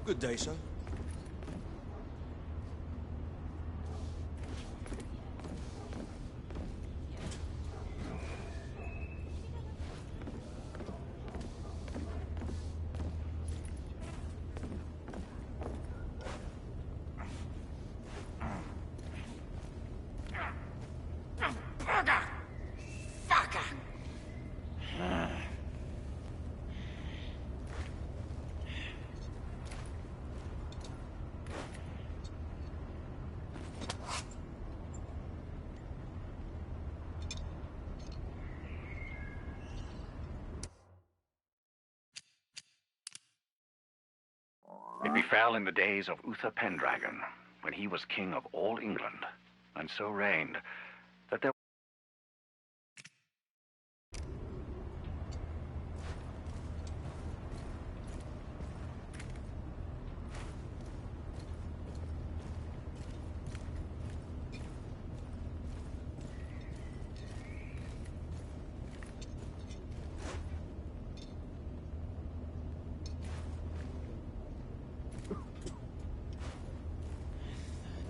Good day, sir. It befell in the days of Uther Pendragon, when he was king of all England, and so reigned, that there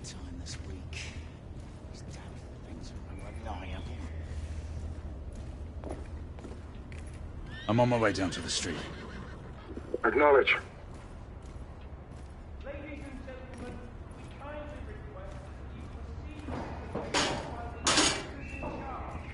time this week. These damn things are unreliable. I'm on my way down to the street. Acknowledge. Ladies and gentlemen, we kindly request that you proceed while the officers in charge.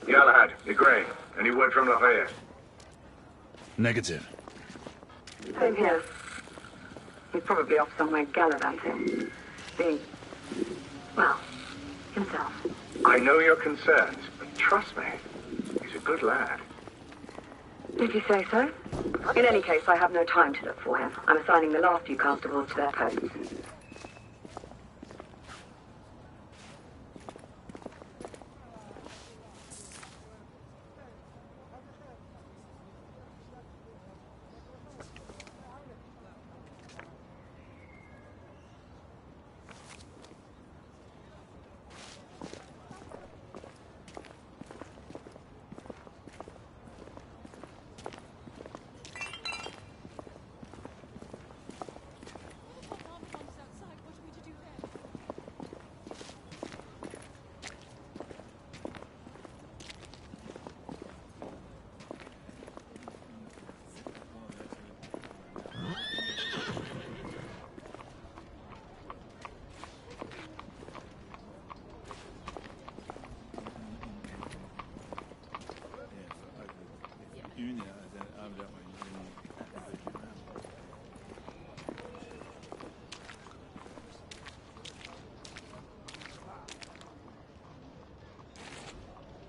Galahad, Igraine, any word from Lafayette? Negative. Same here. He's probably off somewhere gallivanting. Being, well, himself. I know your concerns, but trust me, he's a good lad. If you say so. In any case, I have no time to look for him. I'm assigning the last few constables to their posts.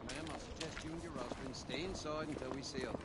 Ma'am, I suggest you and your husband stay inside until we sail.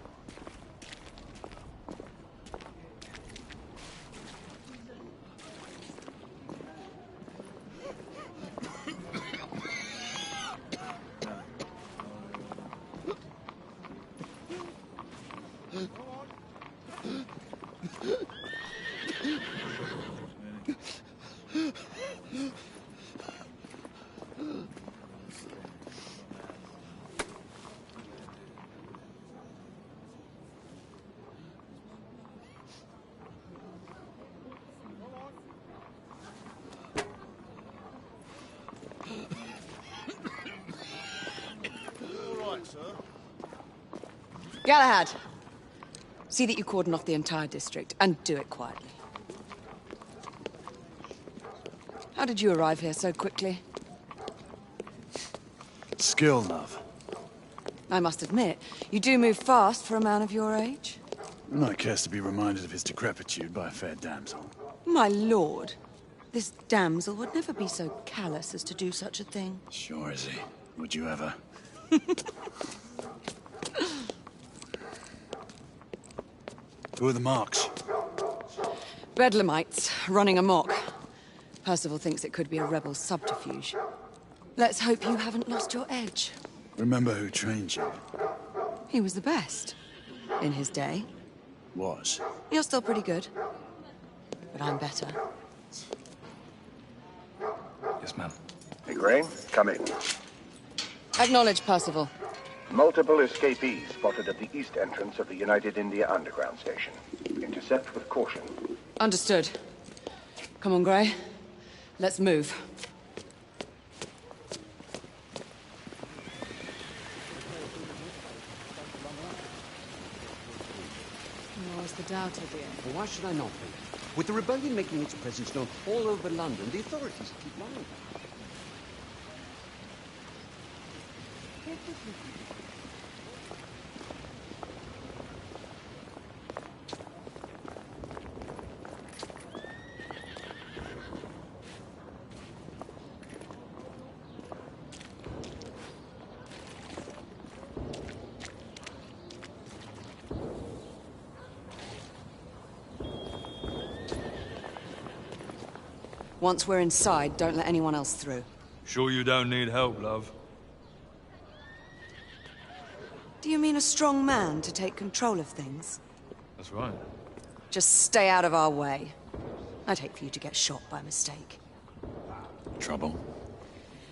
Galahad, see that you cordon off the entire district, and do it quietly. How did you arrive here so quickly? Skill, love. I must admit, you do move fast for a man of your age. No cares to be reminded of his decrepitude by a fair damsel. My lord, this damsel would never be so callous as to do such a thing. Sure is he. Would you ever? Who are the marks? Bedlamites, running amok. Percival thinks it could be a rebel subterfuge. Let's hope you haven't lost your edge. Remember who trained you? He was the best. In his day. Was. You're still pretty good. But I'm better. Yes, ma'am. Hey, Gray, come in. Acknowledge, Percival. Multiple escapees spotted at the east entrance of the United India Underground Station. Intercept with caution. Understood. Come on, Gray. Let's move. What's the doubt, dear? Well, why should I not be? With the rebellion making its presence known all over London, the authorities keep lying about it. Once we're inside, don't let anyone else through. Sure you don't need help, love? Do you mean a strong man to take control of things? That's right. Just stay out of our way. I'd hate for you to get shot by mistake. Trouble?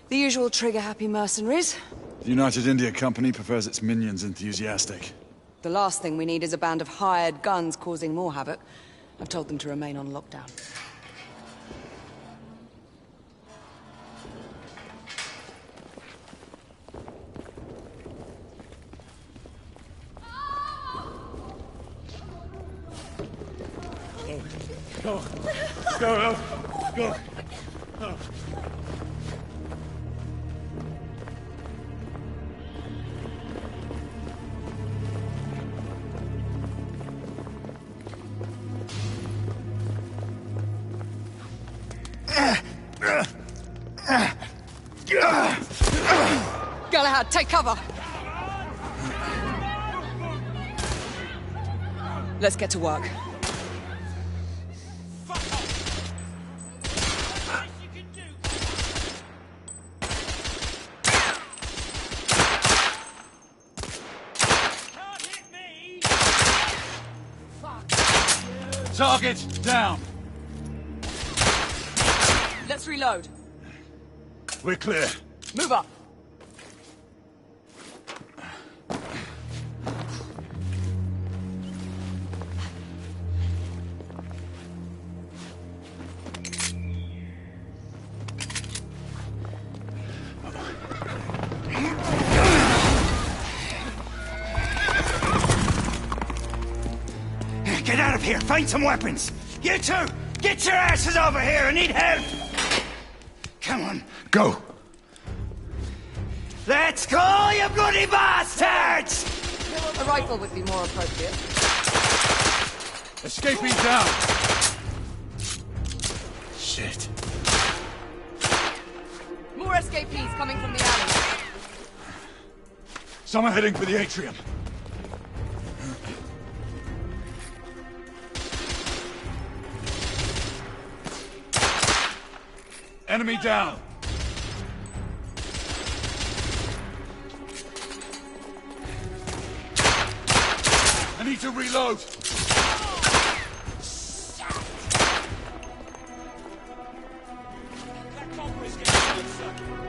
The usual trigger-happy mercenaries. The United India Company prefers its minions enthusiastic. The last thing we need is a band of hired guns causing more havoc. I've told them to remain on lockdown. Go! Go, Elf! Go! Oh. Galahad, take cover! Let's get to work. Target down! Let's reload. We're clear. Move up. Get out of here! Find some weapons! You two! Get your asses over here! I need help! Come on. Go! Let's go, you bloody bastards! A rifle would be more appropriate. Escaping down! Shit. More escapees coming from the alley. Some are heading for the atrium. Enemy down! I need to reload!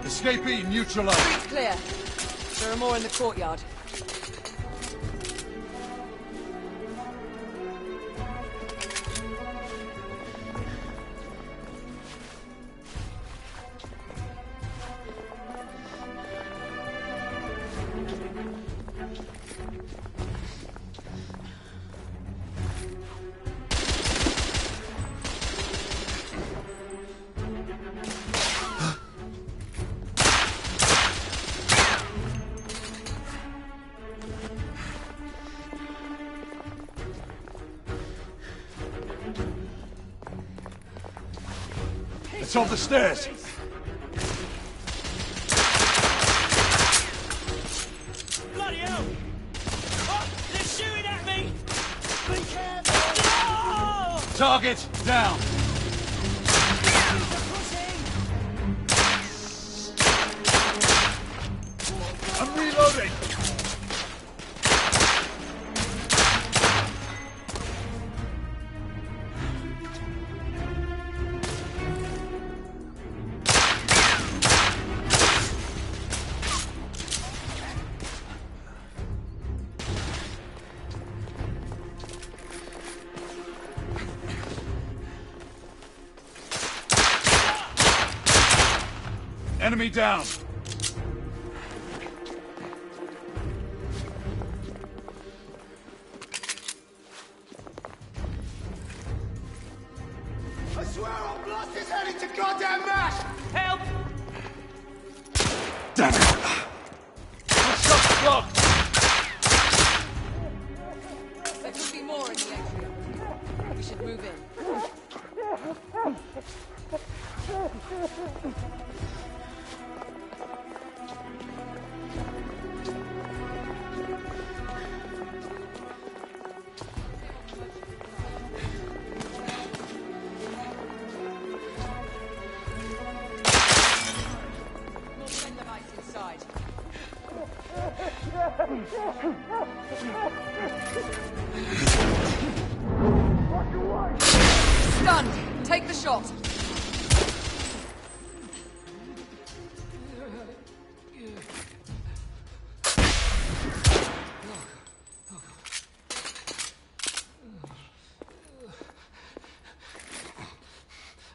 Escapee neutralized! Street's clear. There are more in the courtyard. It's off the stairs. Bloody hell! Oh, they're shooting at me! Be careful! Oh! Target down. I'm reloading. Enemy down. I swear I'll blast his head into goddamn mash! Help! Damn it. My shot's blocked. There could be more in the atrium. We should move in. More send the mice inside. Stunned! Take the shot!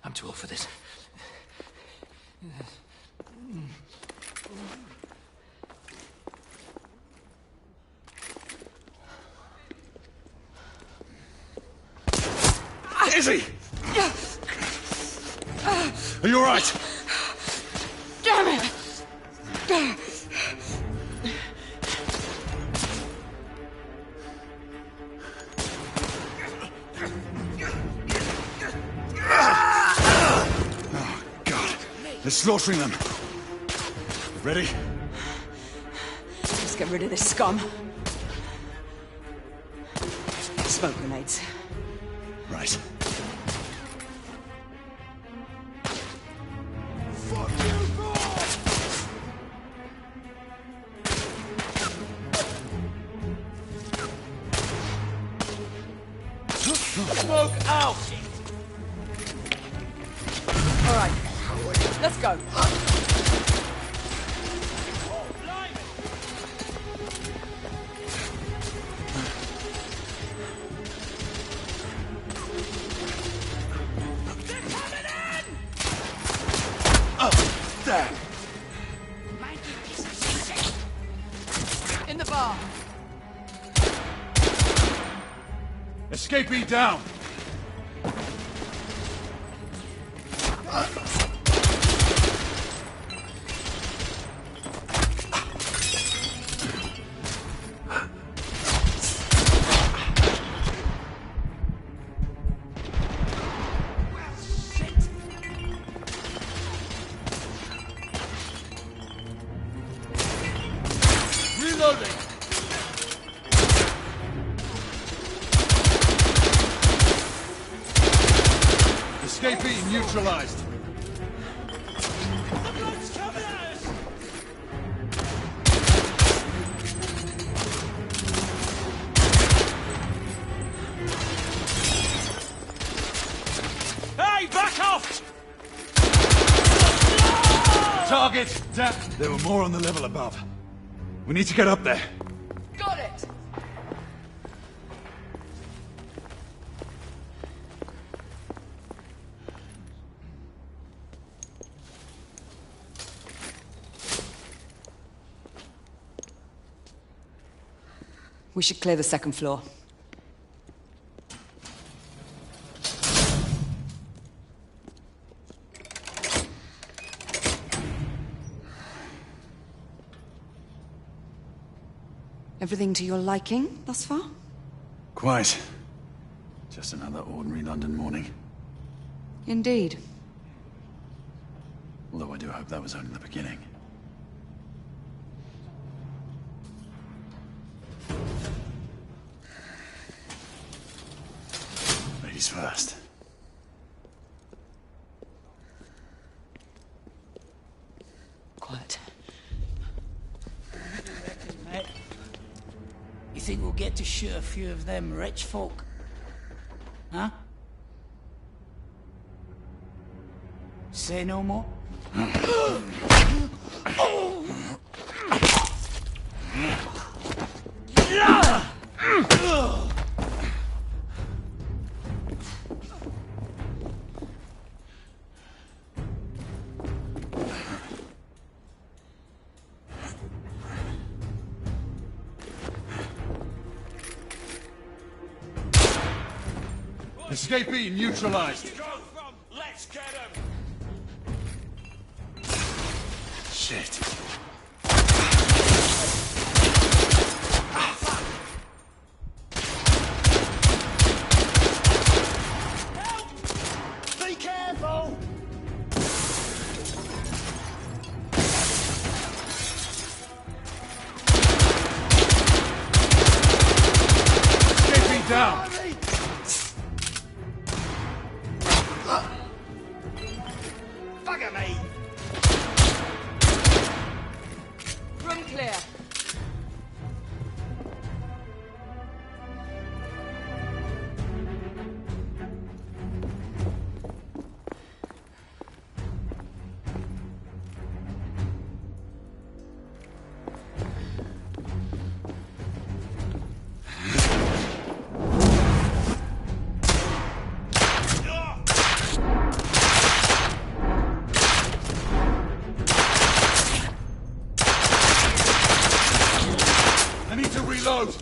I'm too old for this. Izzy! Are you all right? Damn it! Oh, God. They're slaughtering them. Ready? Let's get rid of this scum. Smoke grenades. Right. Smoke out! All right, let's go. Damn! In the bar. Escapee down! Reloading! Escapee neutralized. Blood's coming at us! Hey, back off! Target down! There were more on the level above. We need to get up there. Got it. We should clear the second floor. Everything to your liking thus far? Quite. Just another ordinary London morning. Indeed. Although I do hope that was only the beginning. Ladies first. Quiet. Mate, you think we'll get to shoot a few of them rich folk? Huh? Say no more? Escapee neutralized. Let's get him! Shit. Be careful! Escapee down. Bugger me! Room clear. I need to reload.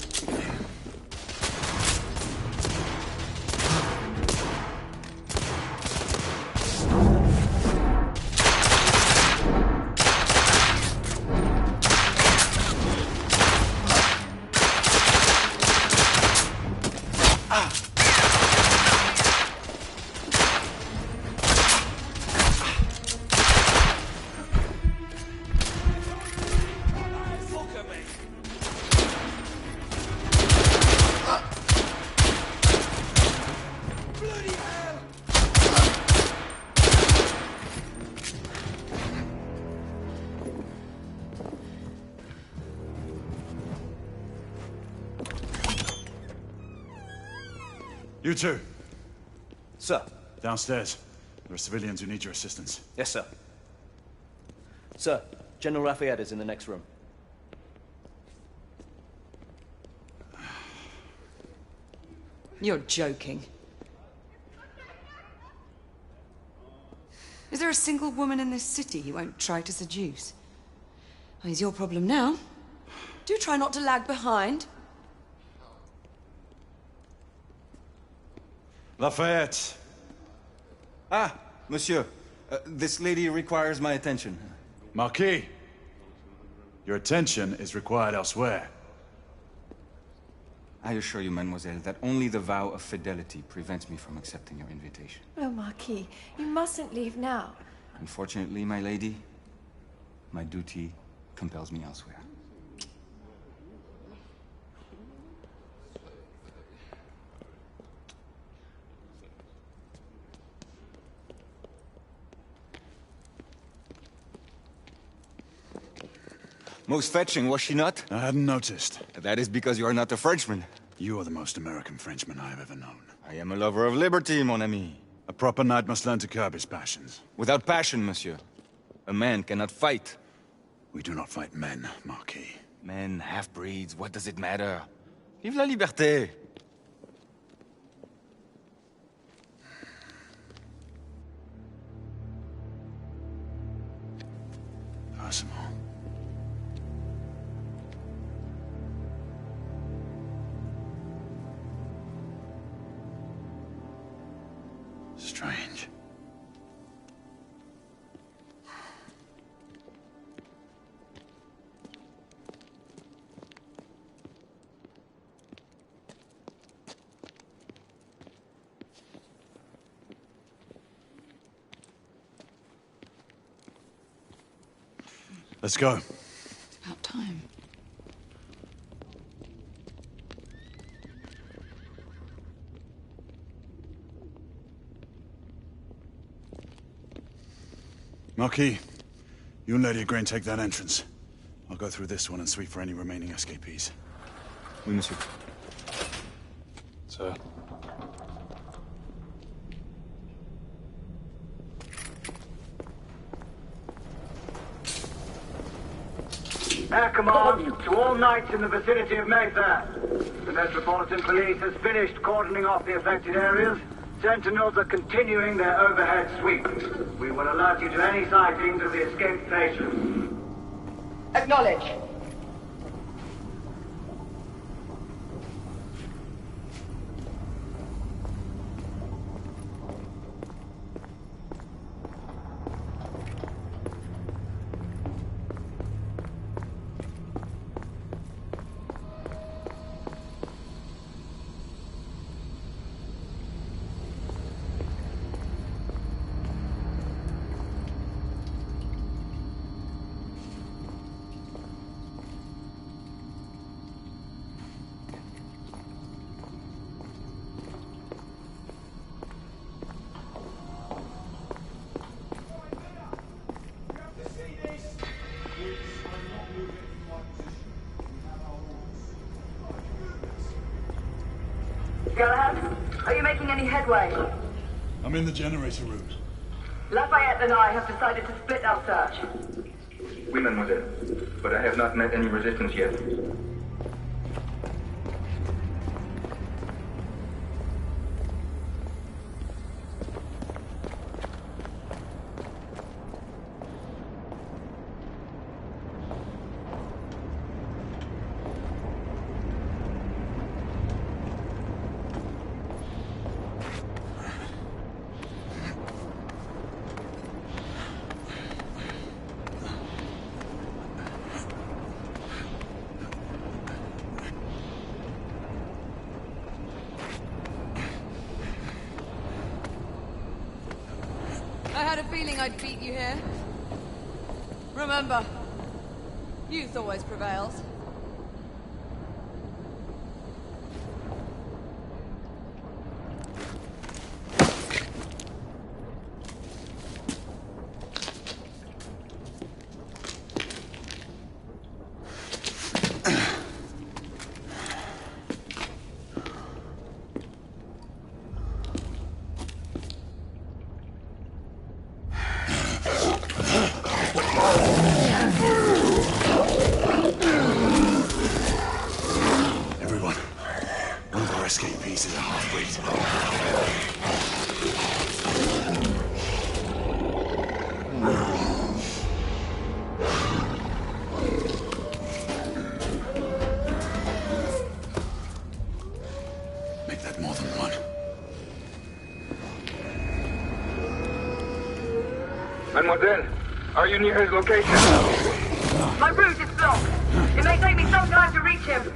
You two, Sir. downstairs. There are civilians who need your assistance. Yes, sir. Sir, General Lafayette is in the next room. You're joking. Is there a single woman in this city you won't try to seduce? Well, it's your problem now. Do try not to lag behind. Lafayette. Ah, monsieur. This lady requires my attention. Marquis. Your attention is required elsewhere. I assure you, mademoiselle, that only the vow of fidelity prevents me from accepting your invitation. Oh, Marquis, you mustn't leave now. Unfortunately, my lady, my duty compels me elsewhere. Most fetching, was she not? I hadn't noticed. That is because you are not a Frenchman. You are the most American Frenchman I have ever known. I am a lover of liberty, mon ami. A proper knight must learn to curb his passions. Without passion, monsieur. A man cannot fight. We do not fight men, Marquis. Men, half-breeds, what does it matter? Vive la liberté! Percival. Strange. Let's go. It's about time. Marquis, you and Lady Grain take that entrance. I'll go through this one and sweep for any remaining escapees. Oui, monsieur. Sir. Air command to all knights in the vicinity of Mayfair. The Metropolitan Police has finished cordoning off the affected areas. Sentinels are continuing their overhead sweep. We will alert you to any sightings of the escaped patients. Acknowledge. Galahad, are you making any headway? I'm in the generator room. Lafayette and I have decided to split our search. Oui, mademoiselle. But I have not met any resistance yet. I had a feeling I'd beat you here. Remember, youth always prevails. Escapees is a half-breed. Make that more than one. Mademoiselle, are you near his location? My route is blocked. It may take me some time to reach him.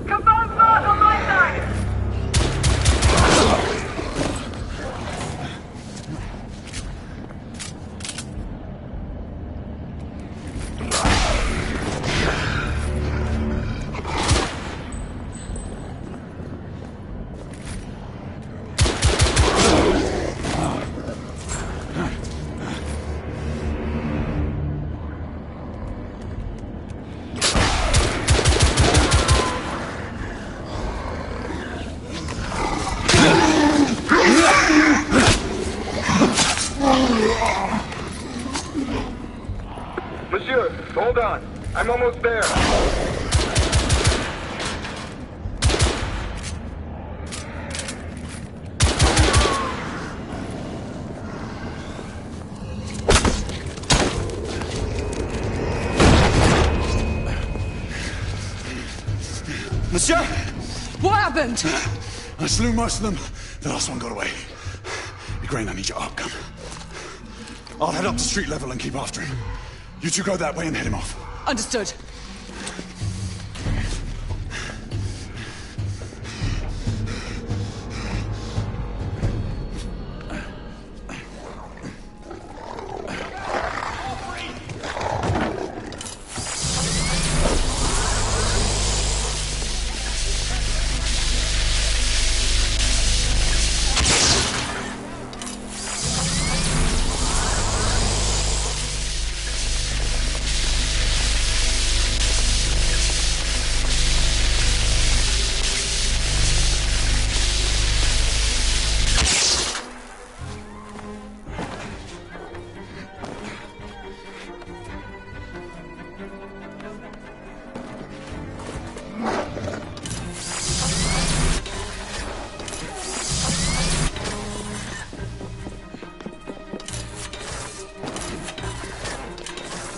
Confirmed mark on my side! Monsieur, hold on. I'm almost there. Monsieur! What happened? I slew most of them. The last one got away. Igraine, I need your arc gun. I'll head up to street level and keep after him. You two go that way and head him off. Understood.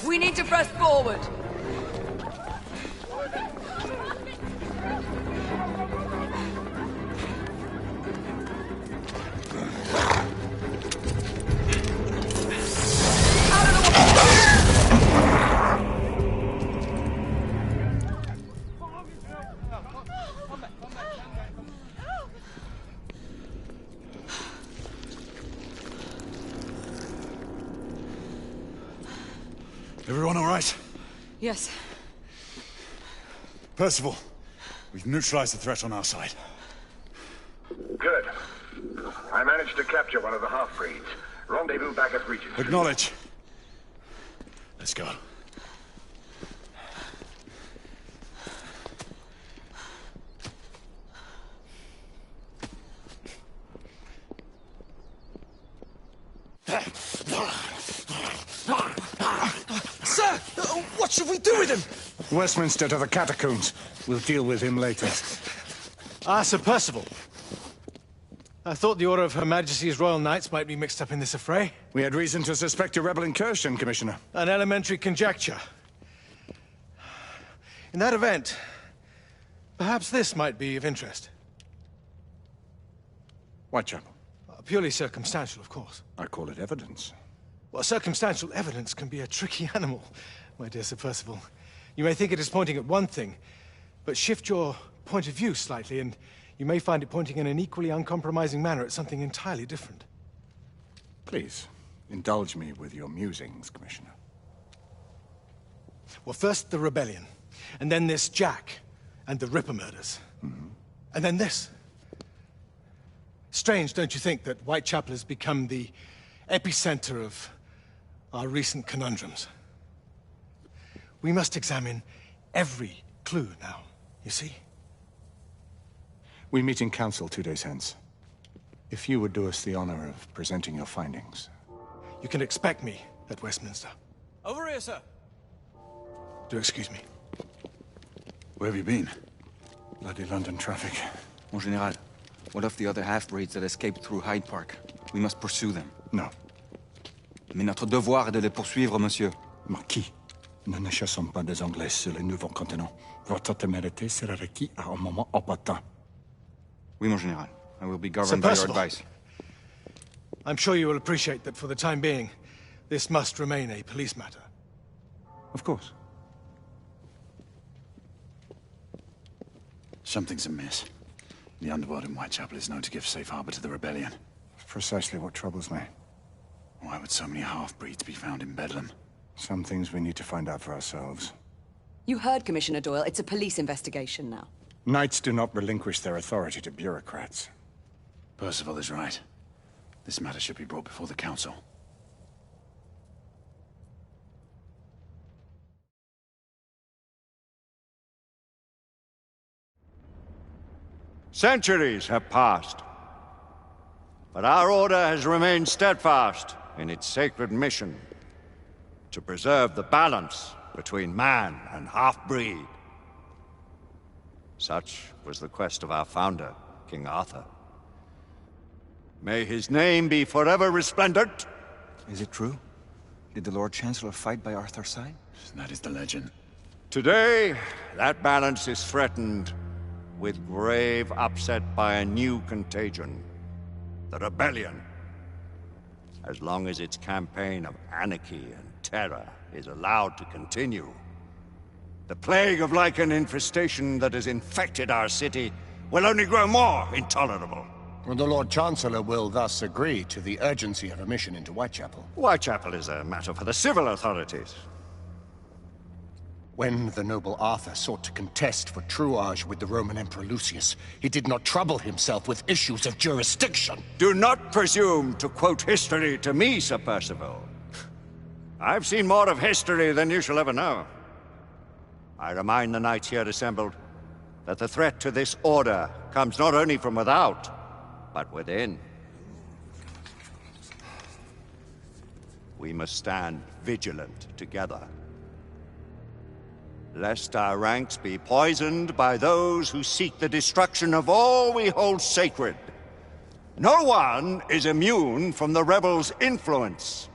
We need to press forward. Everyone all right? Yes. Percival, we've neutralized the threat on our side. Good. I managed to capture one of the half-breeds. Rendezvous back at Regent Street. Acknowledge. Let's go. Sir! What should we do with him? Westminster to the catacombs. We'll deal with him later. Ah, Sir Percival. I thought the Order of Her Majesty's Royal Knights might be mixed up in this affray. We had reason to suspect a rebel incursion, Commissioner. An elementary conjecture. In that event, perhaps this might be of interest. Whitechapel? Purely circumstantial, of course. I call it evidence. Well, circumstantial evidence can be a tricky animal, my dear Sir Percival. You may think it is pointing at one thing, but shift your point of view slightly, and you may find it pointing in an equally uncompromising manner at something entirely different. Please, indulge me with your musings, Commissioner. Well, first the rebellion, and then this Jack, and the Ripper murders. And then this. Strange, don't you think, that Whitechapel has become the epicenter of our recent conundrums? We must examine every clue now, you see? We meet in council 2 days hence. If you would do us the honor of presenting your findings. You can expect me at Westminster. Over here, sir. Do excuse me. Where have you been? Bloody London traffic. Mon Général, what of the other half-breeds that escaped through Hyde Park? We must pursue them. No. Mais notre devoir est de les poursuivre, monsieur. Marquis, nous ne chassons pas des Anglais sur le nouveau continent. Votre témérité sera requis à un moment opportun. Oui, mon Général. I will be governed by your advice. I'm sure you will appreciate that for the time being, this must remain a police matter. Of course. Something's amiss. The underworld in Whitechapel is known to give safe harbor to the rebellion. Precisely what troubles me. Why would so many half-breeds be found in Bedlam? Some things we need to find out for ourselves. You heard Commissioner Doyle. It's a police investigation now. Knights do not relinquish their authority to bureaucrats. Percival is right. This matter should be brought before the council. Centuries have passed, but our order has remained steadfast in its sacred mission to preserve the balance between man and half-breed. Such was the quest of our founder, King Arthur. May his name be forever resplendent. Is it true? Did the Lord Chancellor fight by Arthur's side? That is the legend. Today, that balance is threatened with grave upset by a new contagion, the rebellion. As long as its campaign of anarchy and terror is allowed to continue, the plague of lichen infestation that has infected our city will only grow more intolerable. Well, the Lord Chancellor will thus agree to the urgency of a mission into Whitechapel. Whitechapel is a matter for the civil authorities. When the noble Arthur sought to contest for truage with the Roman Emperor Lucius, he did not trouble himself with issues of jurisdiction. Do not presume to quote history to me, Sir Percival. I've seen more of history than you shall ever know. I remind the knights here assembled that the threat to this order comes not only from without, but within. We must stand vigilant together, lest our ranks be poisoned by those who seek the destruction of all we hold sacred. No one is immune from the rebels' influence.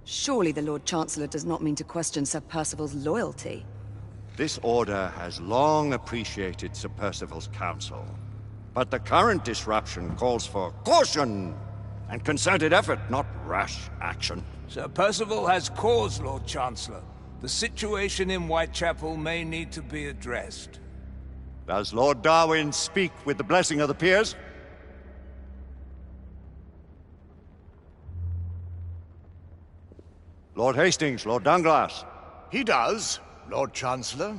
Surely the Lord Chancellor does not mean to question Sir Percival's loyalty. This order has long appreciated Sir Percival's counsel, but the current disruption calls for caution and concerted effort, not rash action. Sir Percival has cause, Lord Chancellor. The situation in Whitechapel may need to be addressed. Does Lord Darwin speak with the blessing of the peers? Lord Hastings, Lord Dunglass. He does, Lord Chancellor.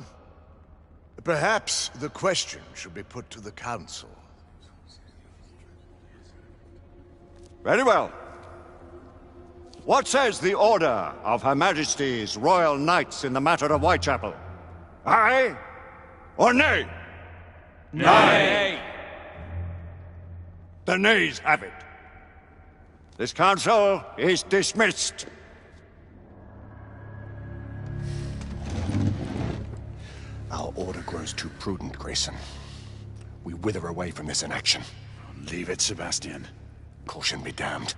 Perhaps the question should be put to the Council. Very well. What says the Order of Her Majesty's Royal Knights in the matter of Whitechapel? Aye or nay? Nay. The nays have it. This council is dismissed. Our order grows too prudent, Grayson. We wither away from this inaction. Leave it, Sebastian. Caution be damned.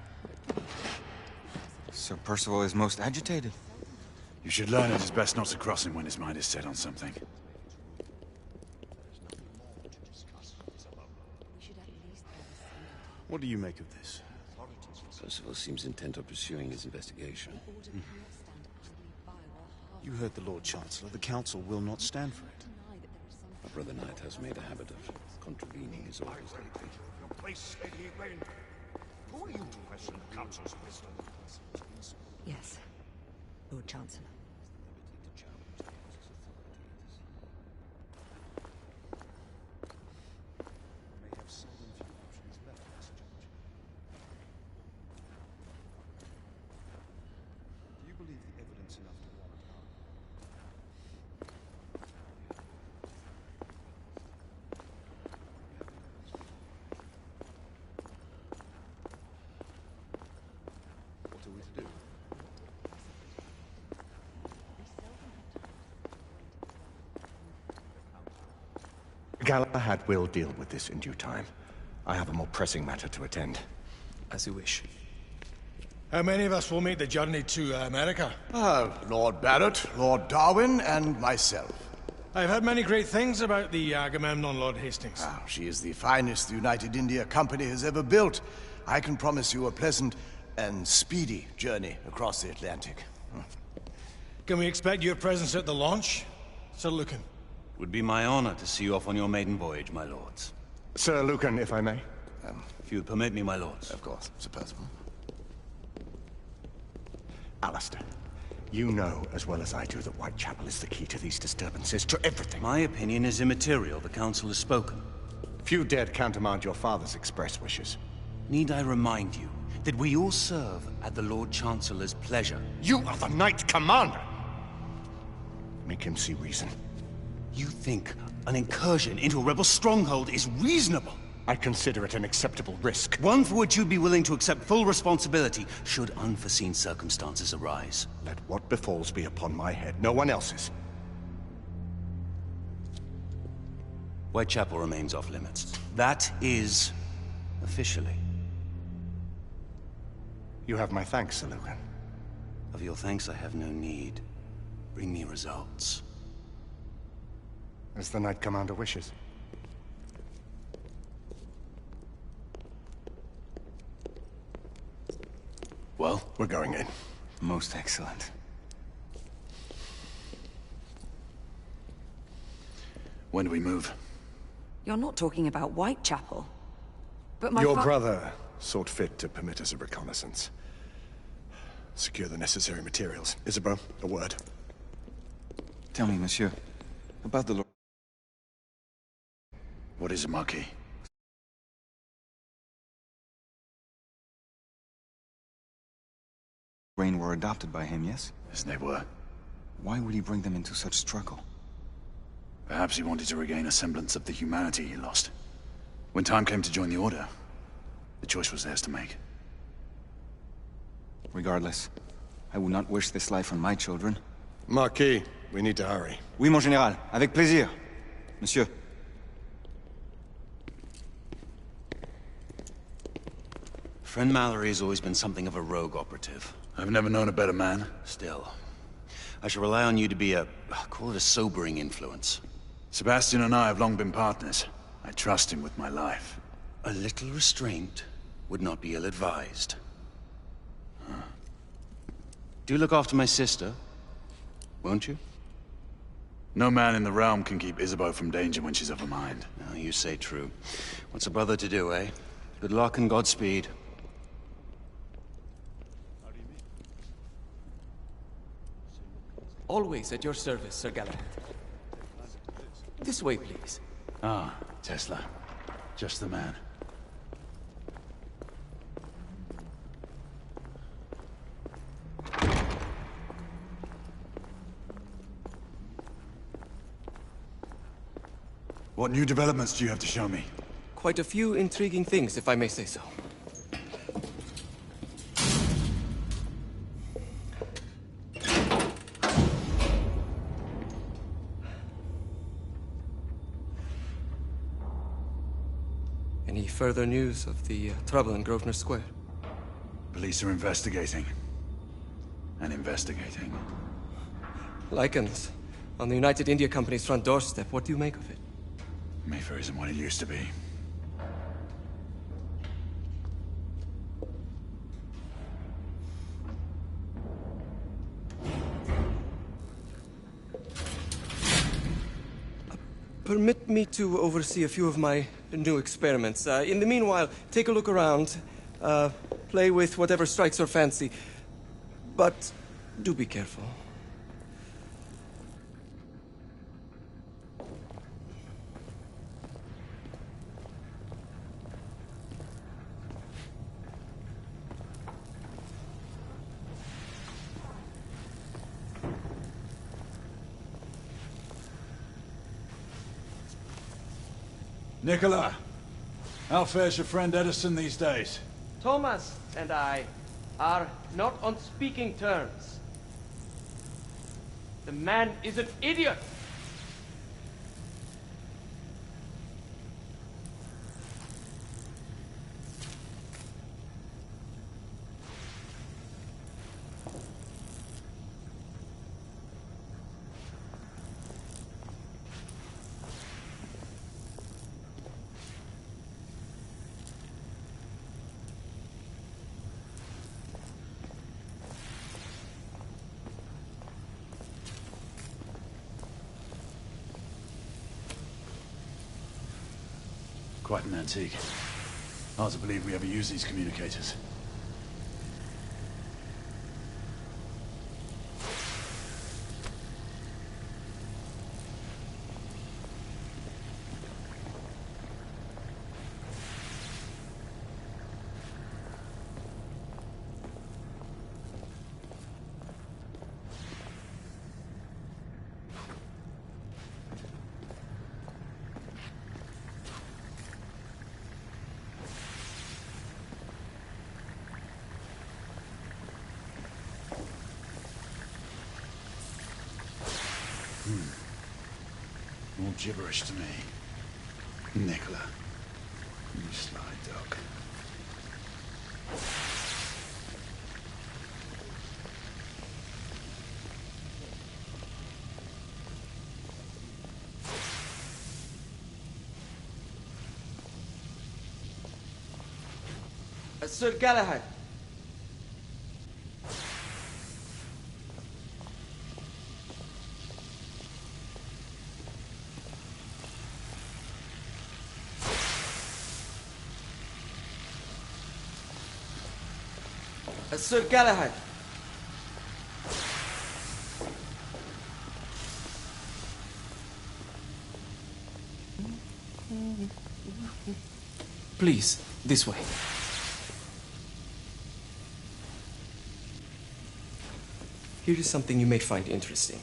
Sir Percival is most agitated. You should learn it is best not to cross him when his mind is set on something. What do you make of this? Percival seems intent on pursuing his investigation. You heard the Lord Chancellor. The Council will not stand for it. My brother Knight has made a habit of contravening his orders lately. Your place, Lady Rain. Who are you to question the Council's wisdom? Yes, Lord Chancellor. Galahad will deal with this in due time. I have a more pressing matter to attend. As you wish. How many of us will make the journey to America? Lord Barrett, Lord Darwin, and myself. I've heard many great things about the Agamemnon, Lord Hastings. She is the finest the United India Company has ever built. I can promise you a pleasant and speedy journey across the Atlantic. Can we expect your presence at the launch, Sir Lucan? Would be my honor to see you off on your maiden voyage, my lords. Sir Lucan, if I may? If you would permit me, my lords. Of course, Sir Percival. Alistair, you know as well as I do that Whitechapel is the key to these disturbances, to everything. My opinion is immaterial. The Council has spoken. Few dared countermand your father's express wishes. Need I remind you that we all serve at the Lord Chancellor's pleasure? You are the Knight Commander! Make him see reason. You think an incursion into a rebel stronghold is reasonable? I consider it an acceptable risk. One for which you'd be willing to accept full responsibility should unforeseen circumstances arise. Let what befalls be upon my head, no one else's. Whitechapel remains off limits. That is officially. You have my thanks, Sir Lucan. Of your thanks I have no need. Bring me results. As the Knight Commander wishes. Well? We're going in. Most excellent. When do we move? You're not talking about Whitechapel. But my Your brother sought fit to permit us a reconnaissance. Secure the necessary materials. Isabeau, a word. Tell me, monsieur, about the Lord. What is a Marquis? Rain were adopted by him, yes? Yes, they were. Why would he bring them into such struggle? Perhaps he wanted to regain a semblance of the humanity he lost. When time came to join the Order, the choice was theirs to make. Regardless, I would not wish this life on my children. Marquis, we need to hurry. Oui, mon général. Avec plaisir. Monsieur. Friend Mallory has always been something of a rogue operative. I've never known a better man. Still, I shall rely on you to be call it a sobering influence. Sebastian and I have long been partners. I trust him with my life. A little restraint would not be ill-advised. Do look after my sister, won't you? No man in the realm can keep Isabeau from danger when she's of a mind. Oh, you say true. What's a brother to do, eh? Good luck and Godspeed. Always at your service, Sir Galahad. This way, please. Ah, Tesla. Just the man. What new developments do you have to show me? Quite a few intriguing things, if I may say so. Any further news of the trouble in Grosvenor Square? Police are investigating. And investigating. Lycans, on the United India Company's front doorstep. What do you make of it? Mayfair isn't what it used to be. Permit me to oversee a few of my new experiments. In the meanwhile, take a look around. Play with whatever strikes your fancy. But do be careful. Nicola, how fares your friend Edison these days? Thomas and I are not on speaking terms. The man is an idiot. Quite an antique. Hard to believe we ever use these communicators. All gibberish to me. Nicola, you sly dog. Sir Galahad. Sir Galahad. Please, this way. Here is something you may find interesting.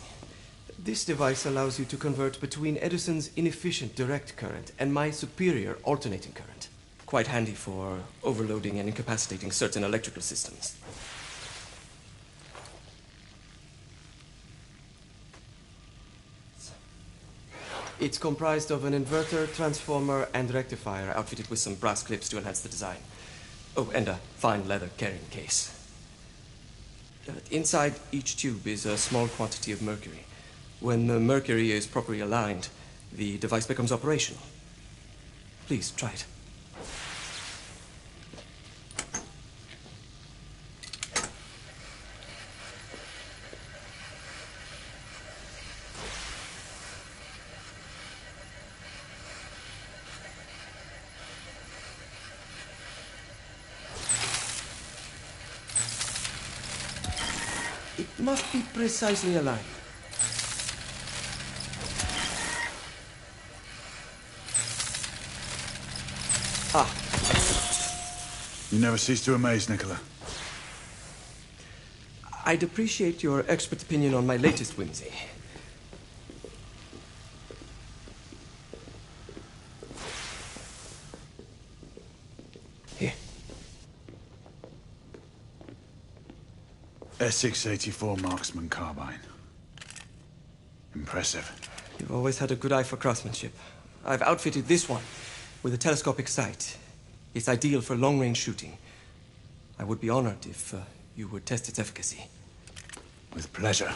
This device allows you to convert between Edison's inefficient direct current and my superior alternating current. Quite handy for overloading and incapacitating certain electrical systems. It's comprised of an inverter, transformer, and rectifier outfitted with some brass clips to enhance the design. Oh, and a fine leather carrying case. Inside each tube is a small quantity of mercury. When the mercury is properly aligned, the device becomes operational. Please, try it. It must be precisely aligned. Ah. You never cease to amaze, Nicola. I'd appreciate your expert opinion on my latest whimsy. Here. S684 Marksman Carbine. Impressive. You've always had a good eye for craftsmanship. I've outfitted this one with a telescopic sight. It's ideal for long-range shooting. I would be honored if you would test its efficacy. With pleasure.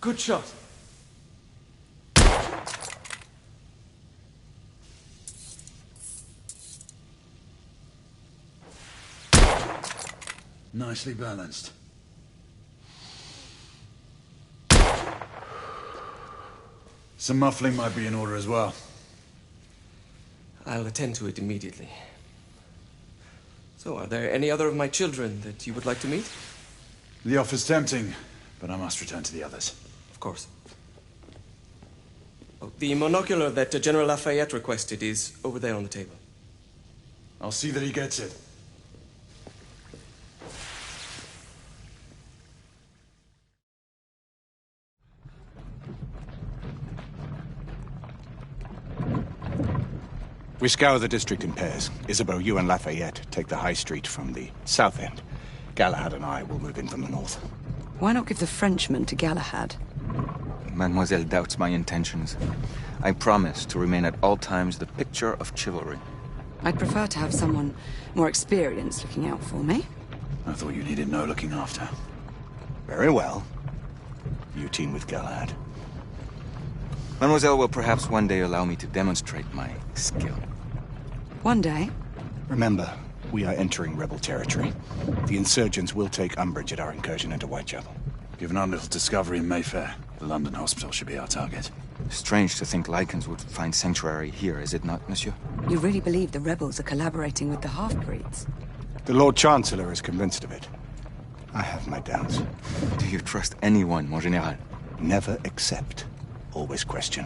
Good shot. Nicely balanced. Some muffling might be in order as well. I'll attend to it immediately. So, are there any other of my children that you would like to meet? The offer's tempting, but I must return to the others. Of course. Oh, the monocular that General Lafayette requested is over there on the table. I'll see that he gets it. We scour the district in pairs. Isabeau, you and Lafayette take the high street from the south end. Galahad and I will move in from the north. Why not give the Frenchman to Galahad? Mademoiselle doubts my intentions. I promise to remain at all times the picture of chivalry. I'd prefer to have someone more experienced looking out for me. I thought you needed no looking after. Very well. You team with Galahad. Mademoiselle will perhaps one day allow me to demonstrate my skill. One day? Remember, we are entering rebel territory. The insurgents will take umbrage at our incursion into Whitechapel. Given our little discovery in Mayfair, the London hospital should be our target. Strange to think Lycans would find sanctuary here, is it not, monsieur? You really believe the rebels are collaborating with the half-breeds? The Lord Chancellor is convinced of it. I have my doubts. Do you trust anyone, mon général? Never accept. Always question.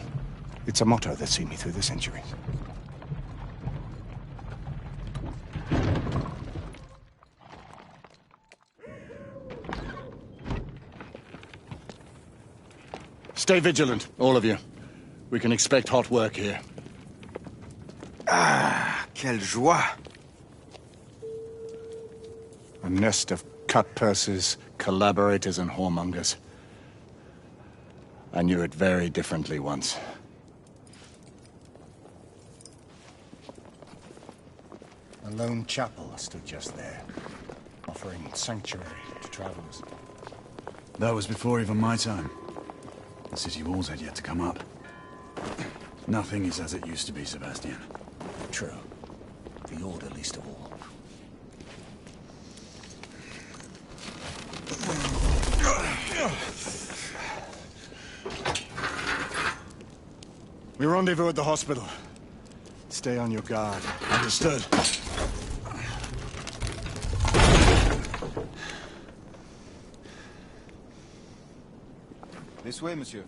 It's a motto that's seen me through the centuries. Stay vigilant, all of you. We can expect hot work here. Ah, quelle joie! A nest of cut-purses, collaborators, and whoremongers. I knew it very differently once. A lone chapel stood just there, offering sanctuary to travelers. That was before even my time. The city walls had yet to come up. Nothing is as it used to be, Sebastian. True. The Order least of all. We rendezvous at the hospital. Stay on your guard. Understood. This way, monsieur.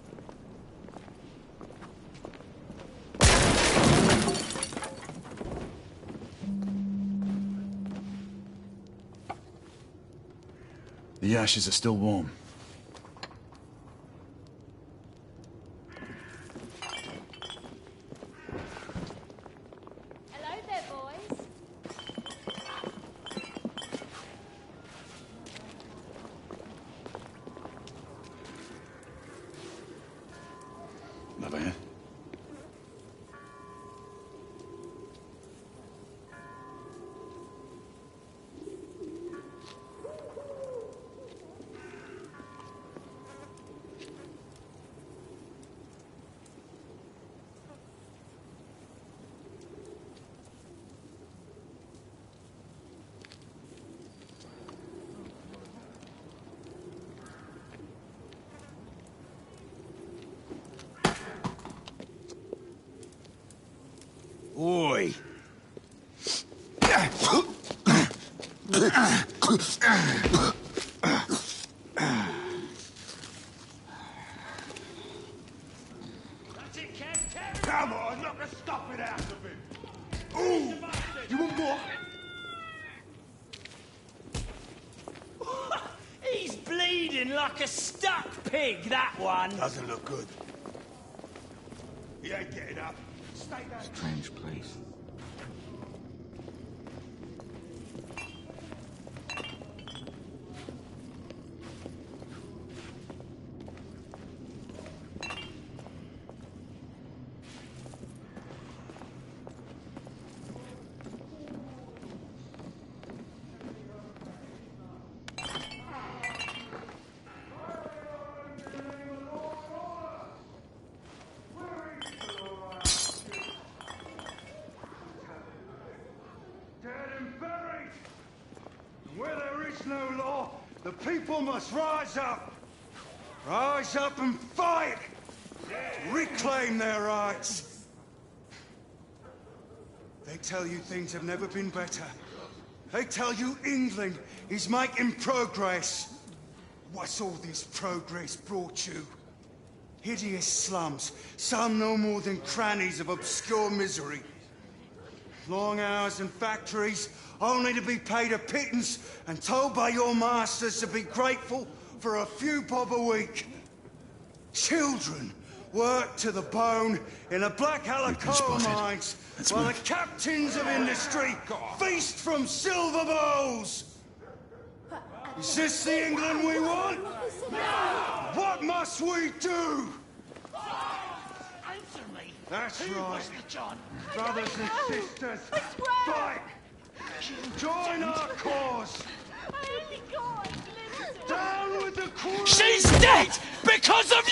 The ashes are still warm. Hello there, boys. Over here. Oi! Come on, knock the stuffing out of him! Ooh! You want more? He's bleeding like a stuck pig, that one. Doesn't look good. He ain't getting up. Stay there. Strange place. Where there is no law, the people must rise up. Rise up and fight to reclaim their rights. They tell you things have never been better. They tell you England is making progress. What's all this progress brought you? Hideous slums, some no more than crannies of obscure misery. Long hours in factories, only to be paid a pittance and told by your masters to be grateful for a few bob a week. Children worked to the bone in the black coal mines, while the captains of industry feast from silver bowls. Is this the England we want? What must we do? That's right. Brothers and sisters, fight! Join our cause! Down with the Queen! She's dead because of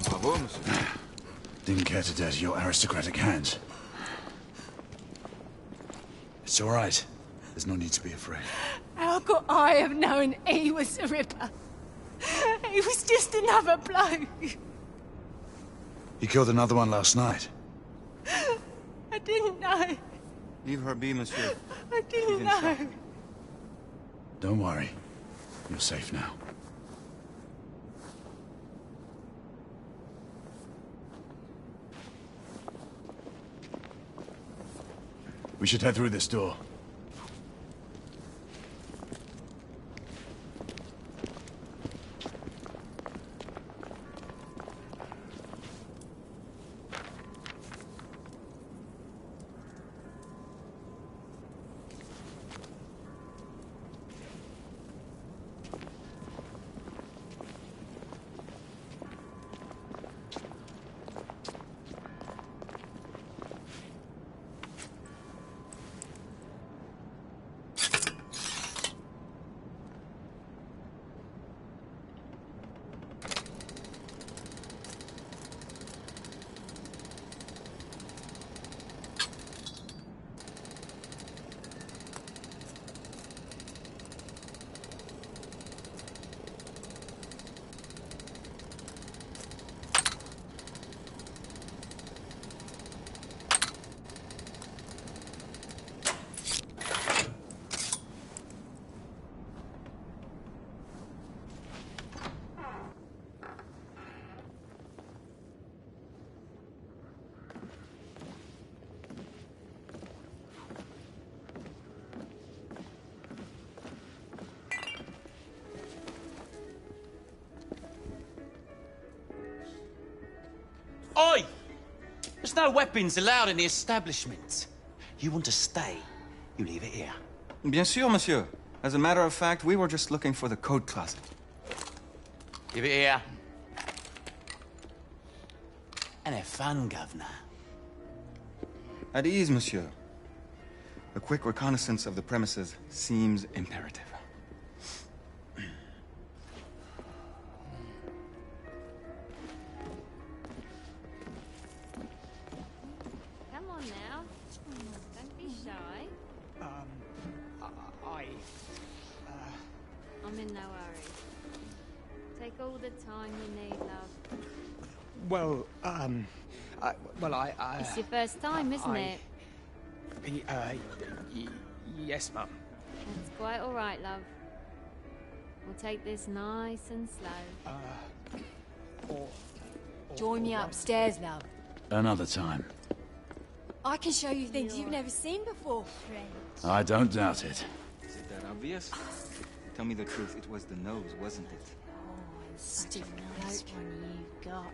Bravo, monsieur. Didn't care to dirty your aristocratic hands. It's all right. There's no need to be afraid. How could I have known he was the Ripper? He was just another bloke. He killed another one last night. I didn't know. Leave her be, monsieur. I didn't know. Don't worry. You're safe now. We should head through this door. Oi! There's no weapons allowed in the establishment. You want to stay, you leave it here. Bien sûr, monsieur. As a matter of fact, we were just looking for the code closet. Give it here. And have fun, Governor. At ease, monsieur. A quick reconnaissance of the premises seems imperative. Come on now. Don't be shy. I'm in no hurry. Take all the time you need, love. Well, It's your first time, isn't it? Yes, Mum. That's quite all right, love. We'll take this nice and slow. Join me upstairs, love. Another time. I can show you things you've never seen before. I don't doubt it. Is it that obvious? Tell me the truth, it was the nose, wasn't it? Stiff Nice one you've got.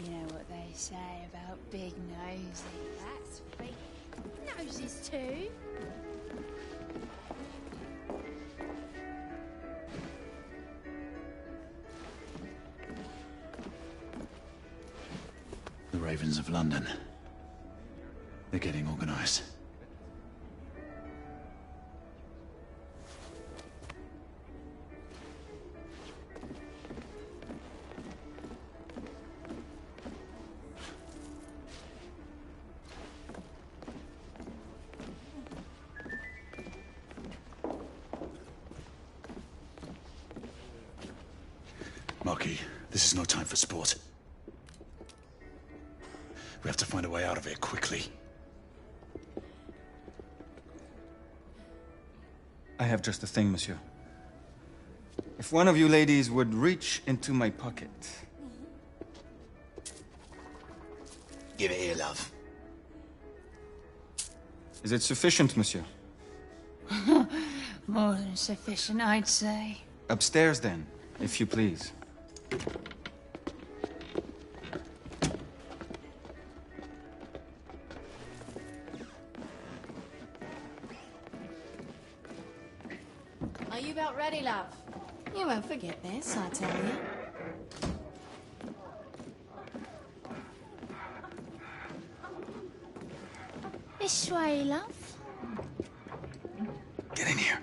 You know what they say about big noses. That's fake. Noses too. The Ravens of London. They're getting organized. Marquis, this is no time for sport. We have to find a way out of here quickly. I have just a thing, monsieur. If one of you ladies would reach into my pocket. Give it here, love. Is it sufficient, monsieur? More than sufficient, I'd say. Upstairs, then, if you please. You about ready, love? You won't forget this, I tell you. This way, love. Get in here.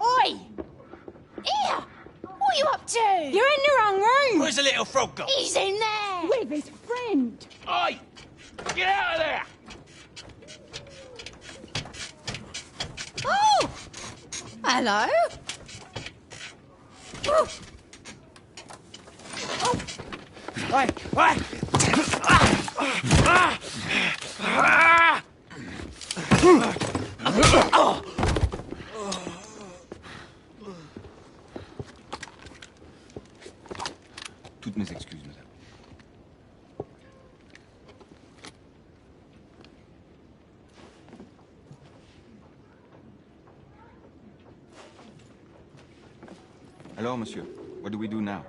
Oi! Here! What are you up to? You're in the wrong room! Where's the little frog gone? He's in there! With his friend! Oi! Get out of there! Oh! Hello? Oh. Oi! Oi! Toutes mes excuses, madame. Alors, monsieur, what do we do now?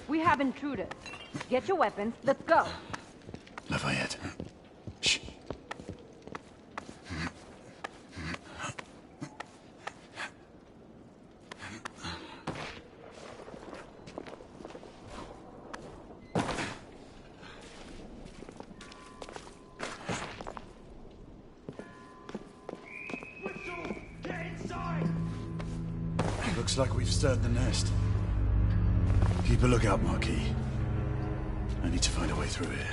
We have intruders. Get your weapons. Let's go. Lafayette. Shh. Get inside! Looks like we've stirred the nest. Keep a lookout, Marquis. I need to find a way through here.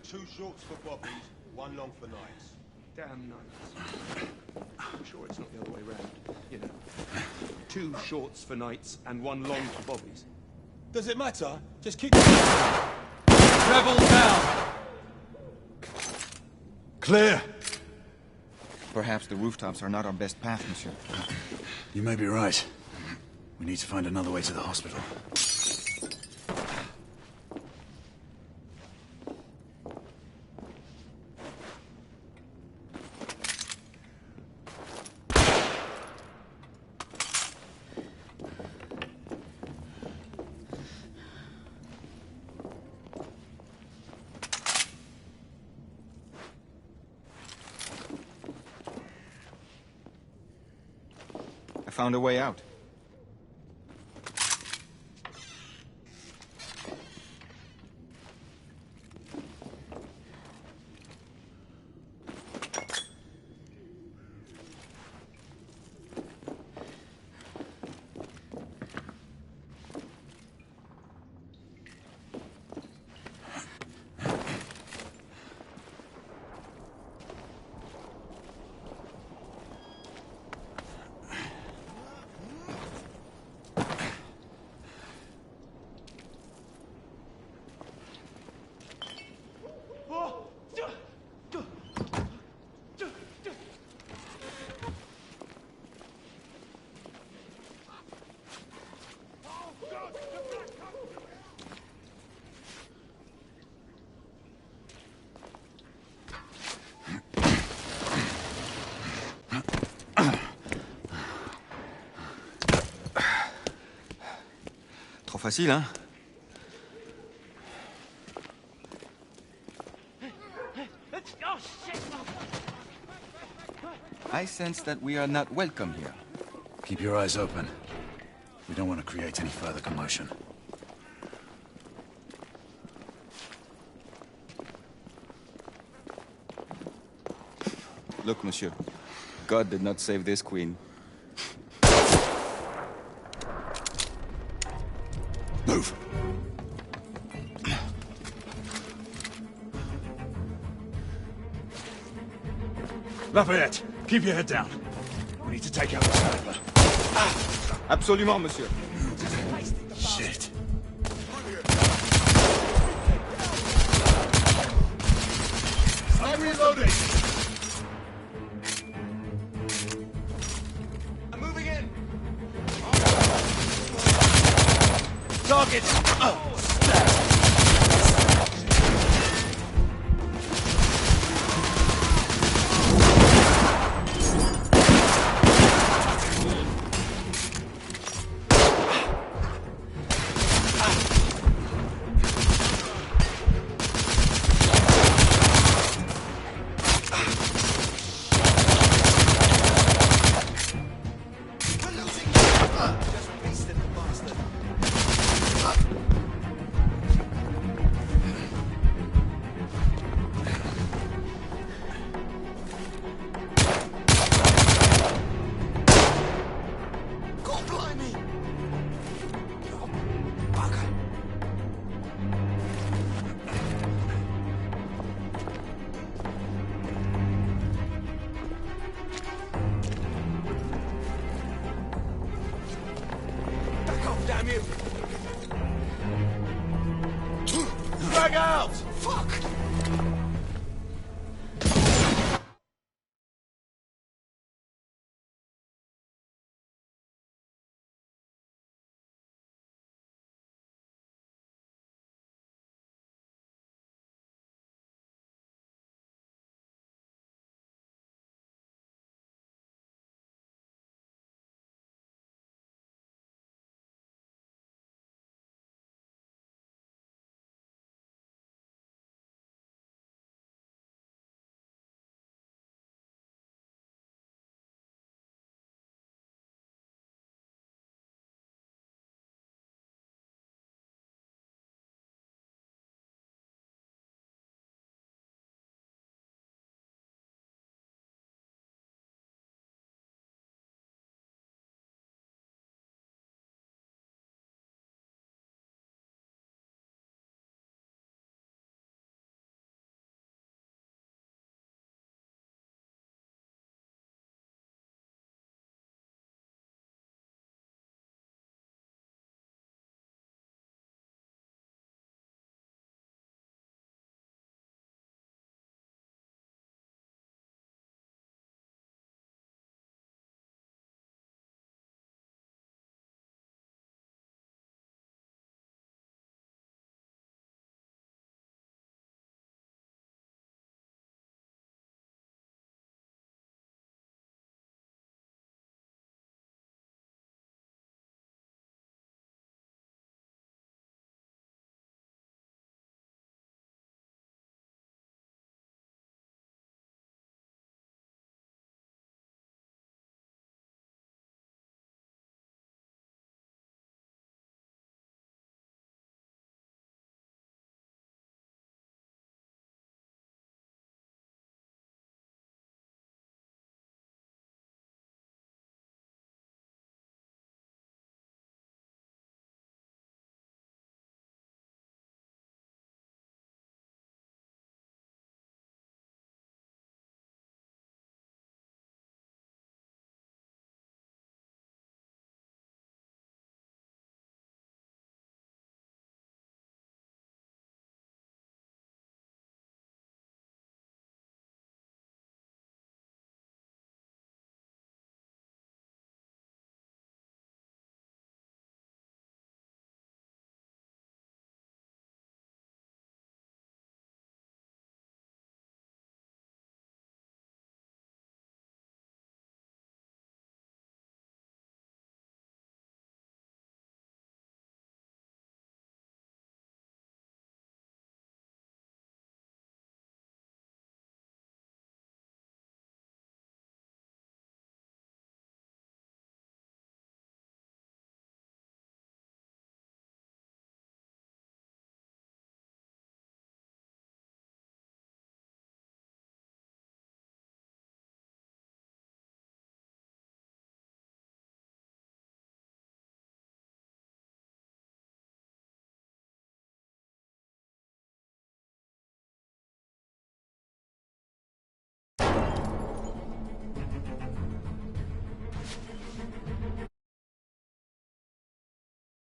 Two shorts for bobbies, one long for nights. Damn nice. I'm sure it's not the other way round, you know. 2 shorts for knights and 1 long for bobbies. Does it matter? Just keep... Rebel down! Clear! Perhaps the rooftops are not our best path, monsieur. You may be right. We need to find another way to the hospital. I found a way out. Trop facile, hein? I sense that we are not welcome here. Keep your eyes open. We don't want to create any further commotion. Look, monsieur. God did not save this queen. Move! Lafayette, keep your head down. We need to take out the sniper. Absolument, monsieur. Shit. I'm reloading! I'm moving in! Target! Drag out!